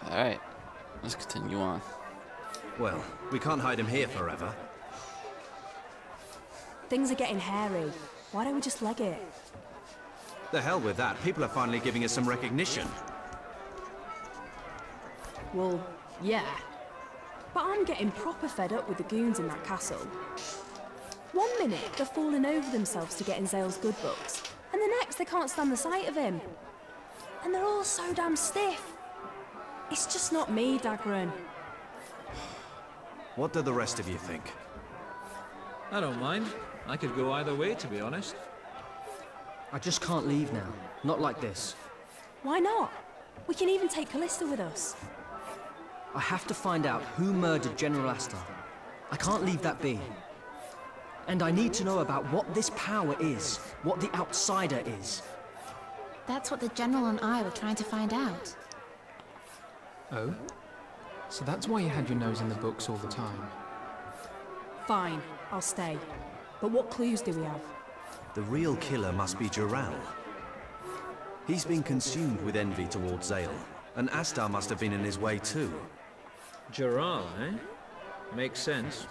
Alright, let's continue on. Well, we can't hide him here forever. Things are getting hairy. Why don't we just leg it? The hell with that. People are finally giving us some recognition. Well, yeah. But I'm getting proper fed up with the goons in that castle. 1 minute, they're falling over themselves to get in Zale's good books, and the next they can't stand the sight of him. And they're all so damn stiff. It's just not me, Dagran. What do the rest of you think? I don't mind. I could go either way, to be honest. I just can't leave now. Not like this. Why not? We can even take Callista with us. I have to find out who murdered General Astar. I can't leave that be. And I need to know about what this power is, what the outsider is. That's what the General and I were trying to find out. Oh? So that's why you had your nose in the books all the time? Fine, I'll stay. But what clues do we have? The real killer must be Joral. He's been consumed with envy towards Zale, and Astar must have been in his way too. Joral, eh? Makes sense.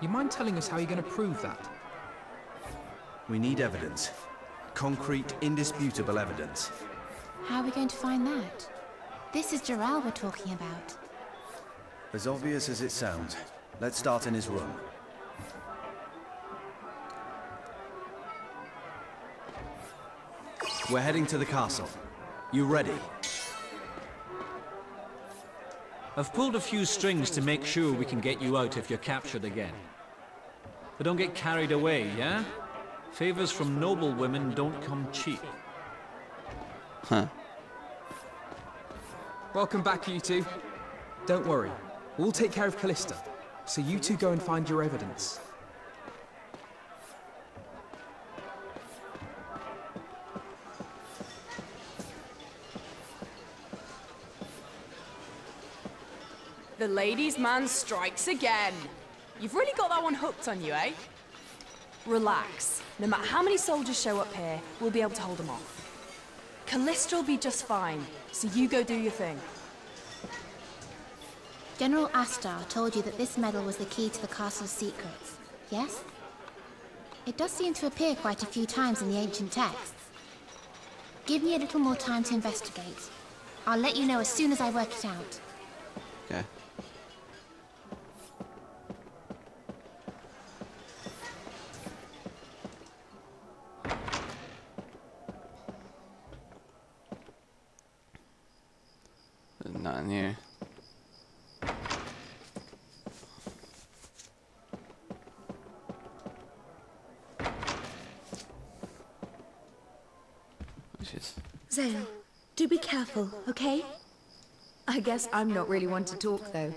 You mind telling us how you're going to prove that? We need evidence. Concrete, indisputable evidence. How are we going to find that? This is Joral we're talking about. As obvious as it sounds. Let's start in his room. We're heading to the castle. You ready? I've pulled a few strings to make sure we can get you out if you're captured again. But don't get carried away, yeah? Favors from noble women don't come cheap. Huh. Welcome back, you two. Don't worry, we'll take care of Callista. So you two go and find your evidence. The ladies' man strikes again. You've really got that one hooked on you, eh? Relax. No matter how many soldiers show up here, we'll be able to hold them off. Callista will be just fine, so you go do your thing. General Astar told you that this medal was the key to the castle's secrets, yes? It does seem to appear quite a few times in the ancient texts. Give me a little more time to investigate. I'll let you know as soon as I work it out. Okay. There's nothing here. Zale, do be careful, okay? I guess I'm not really one to talk, though.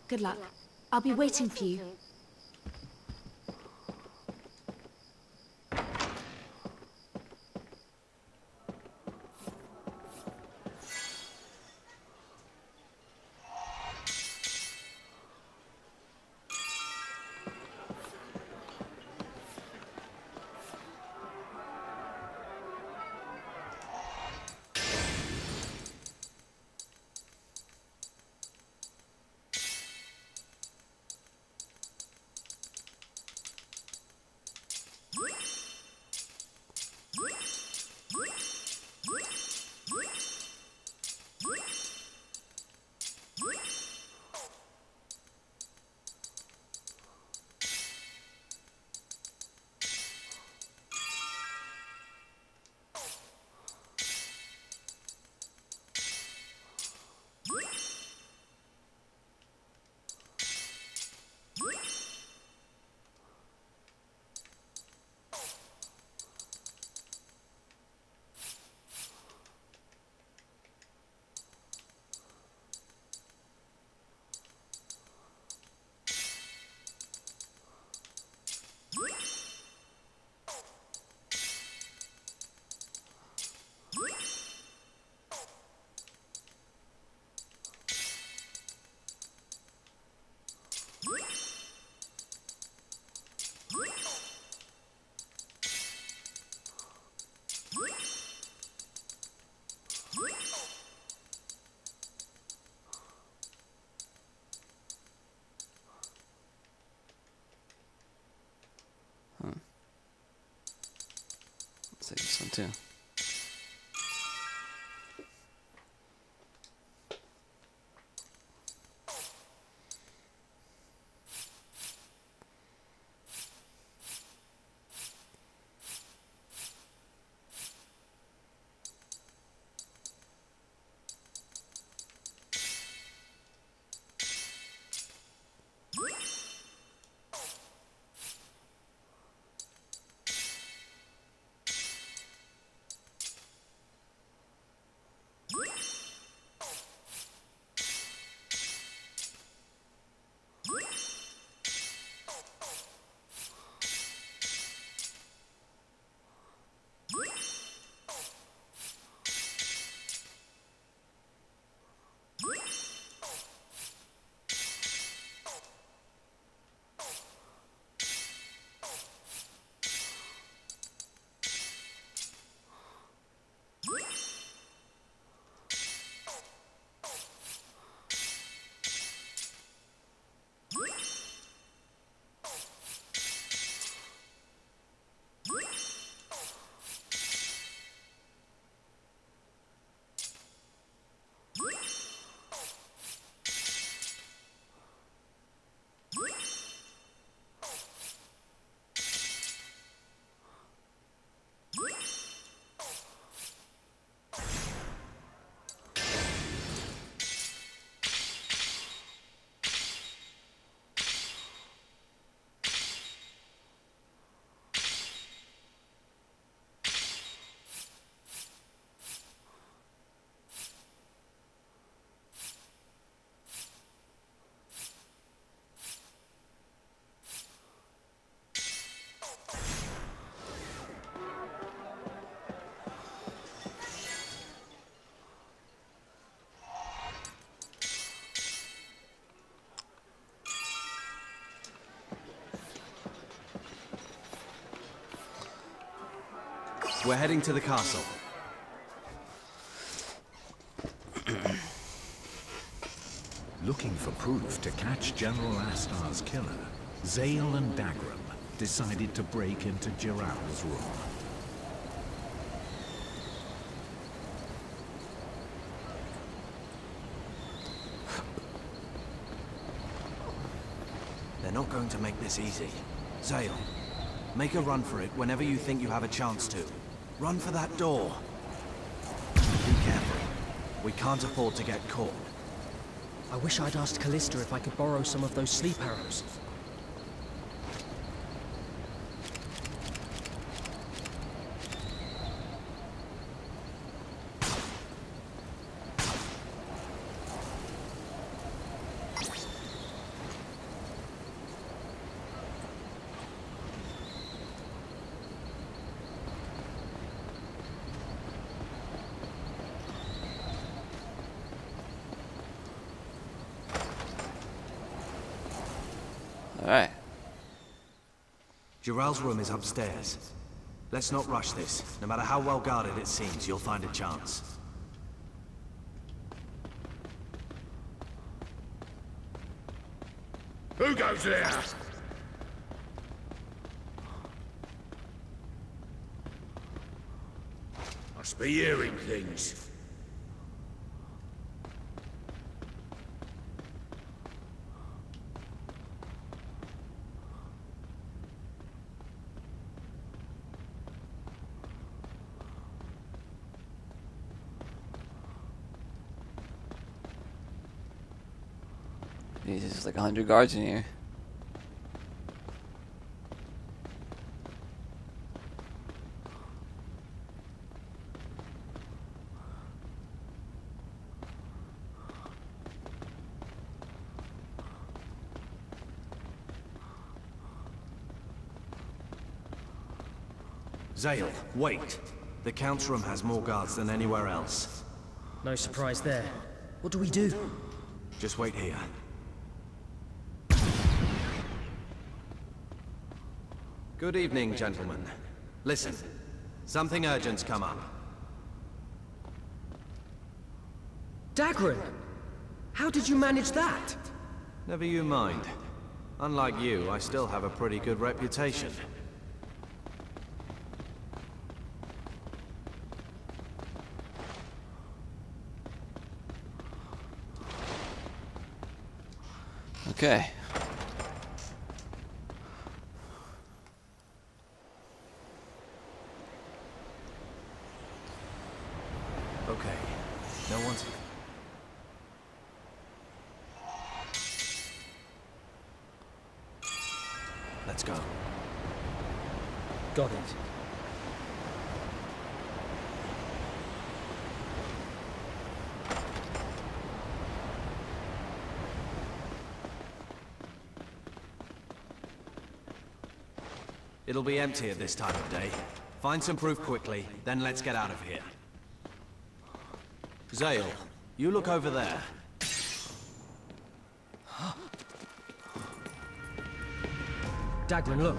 Good luck. I'll be waiting for you. too. We're heading to the castle. Looking for proof to catch General Astar's killer, Zale and Dagram decided to break into Jiral's room. They're not going to make this easy. Zale, make a run for it whenever you think you have a chance to. Run for that door. Be careful. We can't afford to get caught. I wish I'd asked Callista if I could borrow some of those sleep arrows. Alright. Jiral's room is upstairs. Let's not rush this. No matter how well guarded it seems, you'll find a chance. Who goes there? Must be hearing things. Jesus, like 100 guards in here. Zale, wait. The Count's room has more guards than anywhere else. No surprise there. What do we do? Just wait here. Good evening, gentlemen. Listen, something urgent's come up. Dagran! How did you manage that? Never you mind. Unlike you, I still have a pretty good reputation. Okay. Okay. No one's... Let's go. Got it. It'll be empty at this time of day. Find some proof quickly, then let's get out of here. Zale, you look over there. Dagran, look.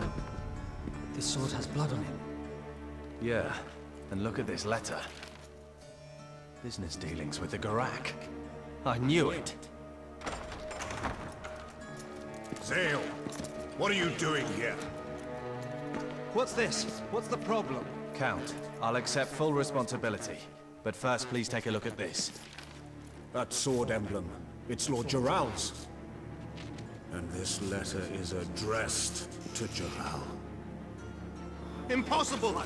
This sword has blood on it. Yeah, and look at this letter. Business dealings with the Garak. I knew it. Zale, what are you doing here? What's this? What's the problem? Count, I'll accept full responsibility. But first, please take a look at this. That sword emblem. It's Lord Jiral's. And this letter is addressed to Jiral. Impossible!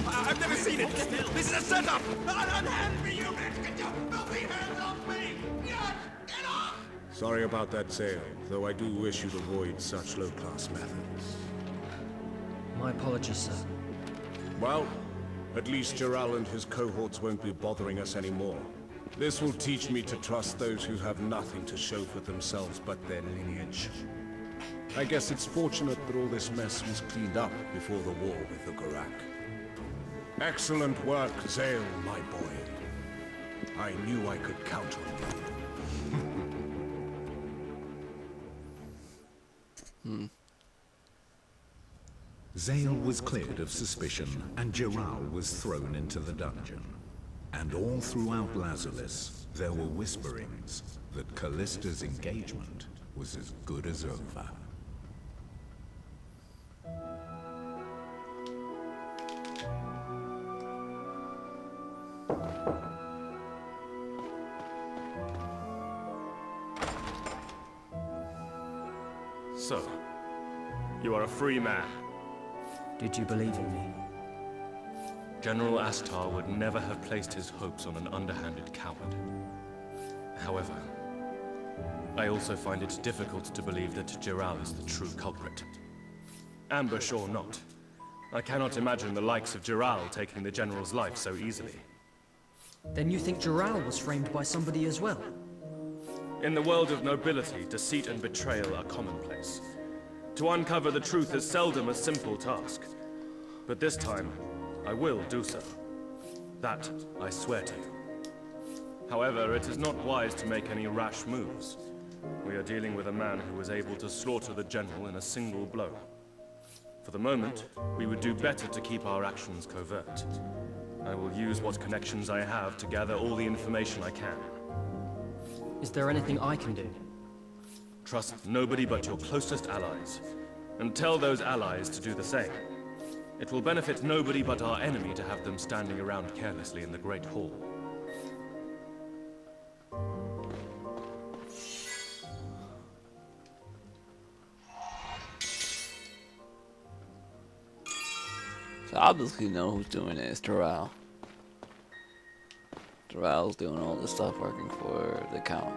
I've never seen it! This is a setup! Unhand me, you bitch! Get your filthy hands off me! Get off! Sorry about that, Zale, though I do wish you'd avoid such low-class methods. My apologies, sir. Well, at least Jiral and his cohorts won't be bothering us anymore. This will teach me to trust those who have nothing to show for themselves but their lineage. I guess it's fortunate that all this mess was cleaned up before the war with the Garak. Excellent work, Zale, my boy. I knew I could count on you. Zale was cleared of suspicion, and Jiral was thrown into the dungeon. And all throughout Lazulis, there were whisperings that Callista's engagement was as good as over. So, you are a free man. Did you believe in me? General Astar would never have placed his hopes on an underhanded coward. However, I also find it difficult to believe that Jiral is the true culprit. Ambush or not, I cannot imagine the likes of Jiral taking the General's life so easily. Then you think Jiral was framed by somebody as well? In the world of nobility, deceit and betrayal are commonplace. To uncover the truth is seldom a simple task. But this time, I will do so. That I swear to you. However, it is not wise to make any rash moves. We are dealing with a man who was able to slaughter the General in a single blow. For the moment, we would do better to keep our actions covert. I will use what connections I have to gather all the information I can. Is there anything I can do? Trust nobody but your closest allies, and tell those allies to do the same. It will benefit nobody but our enemy to have them standing around carelessly in the Great Hall. So obviously know who's doing it. It's Jiral. Jiral's doing all this stuff working for the Count.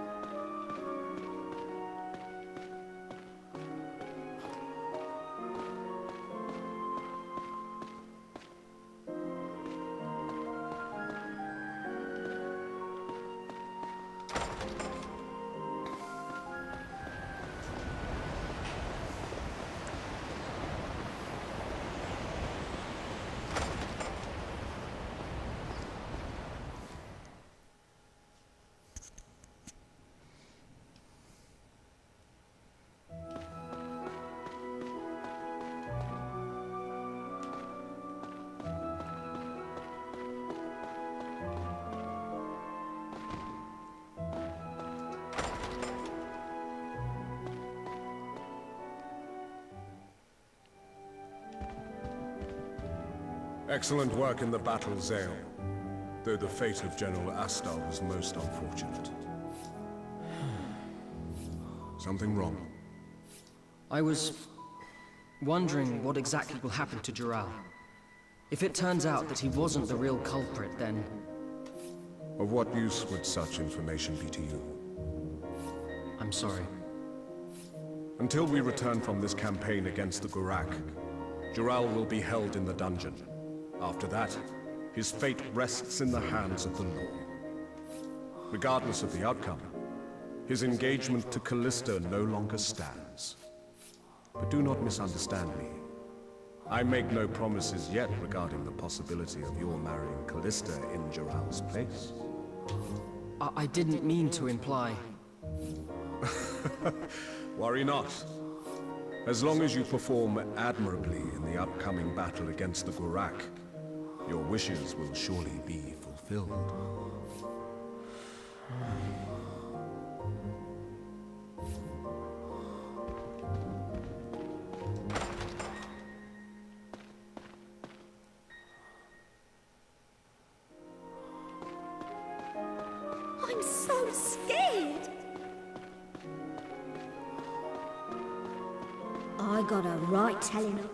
Excellent work in the battle, Zale. Though the fate of General Astar was most unfortunate. Something wrong? I was wondering what exactly will happen to Jural. If it turns out that he wasn't the real culprit, then... Of what use would such information be to you? I'm sorry. Until we return from this campaign against the Gurak, Jural will be held in the dungeon. After that, his fate rests in the hands of the law. Regardless of the outcome, his engagement to Callista no longer stands. But do not misunderstand me. I make no promises yet regarding the possibility of your marrying Callista in Jural's place. I didn't mean to imply... Worry not. As long as you perform admirably in the upcoming battle against the Gurak, your wishes will surely be fulfilled. I'm so scared! I got a right telling her.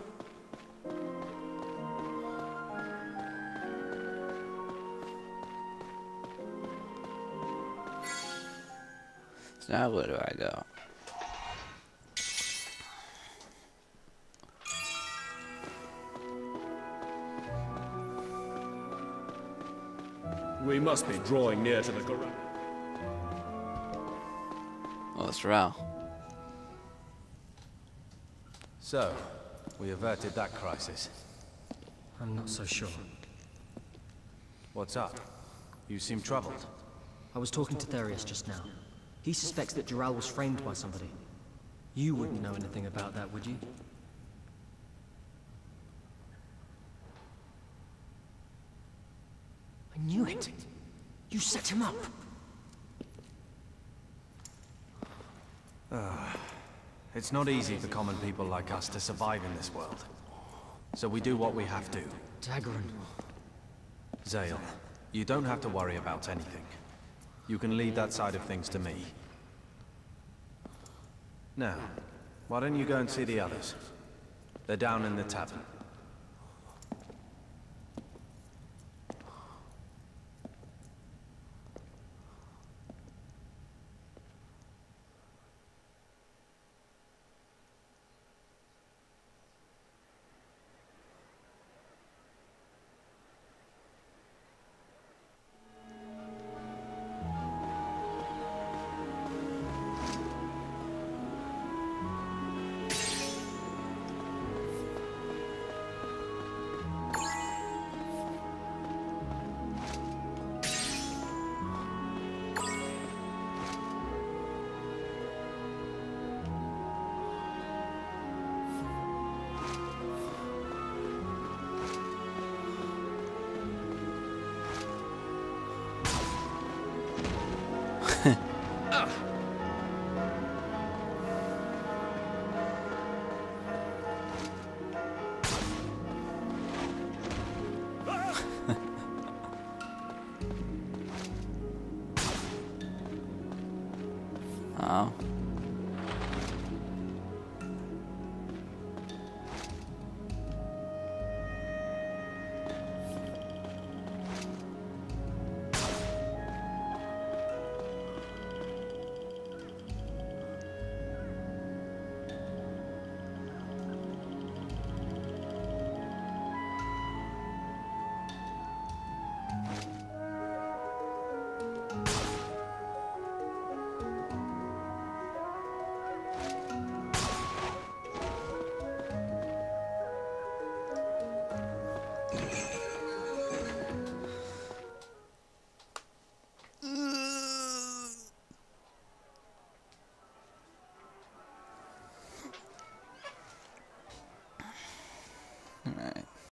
So now where do I go? We must be drawing near to the Gurak. Oh, it's Rao. So, we averted that crisis. I'm not so sure. What's up? You seem troubled. I was talking to Therius just now. He suspects that Jural was framed by somebody. You wouldn't know anything about that, would you? I knew it! You set him up! It's not easy for common people like us to survive in this world. So we do what we have to. Daggeron. Zale, you don't have to worry about anything. You can leave that side of things to me. Now, why don't you go and see the others? They're down in the tavern. Oh.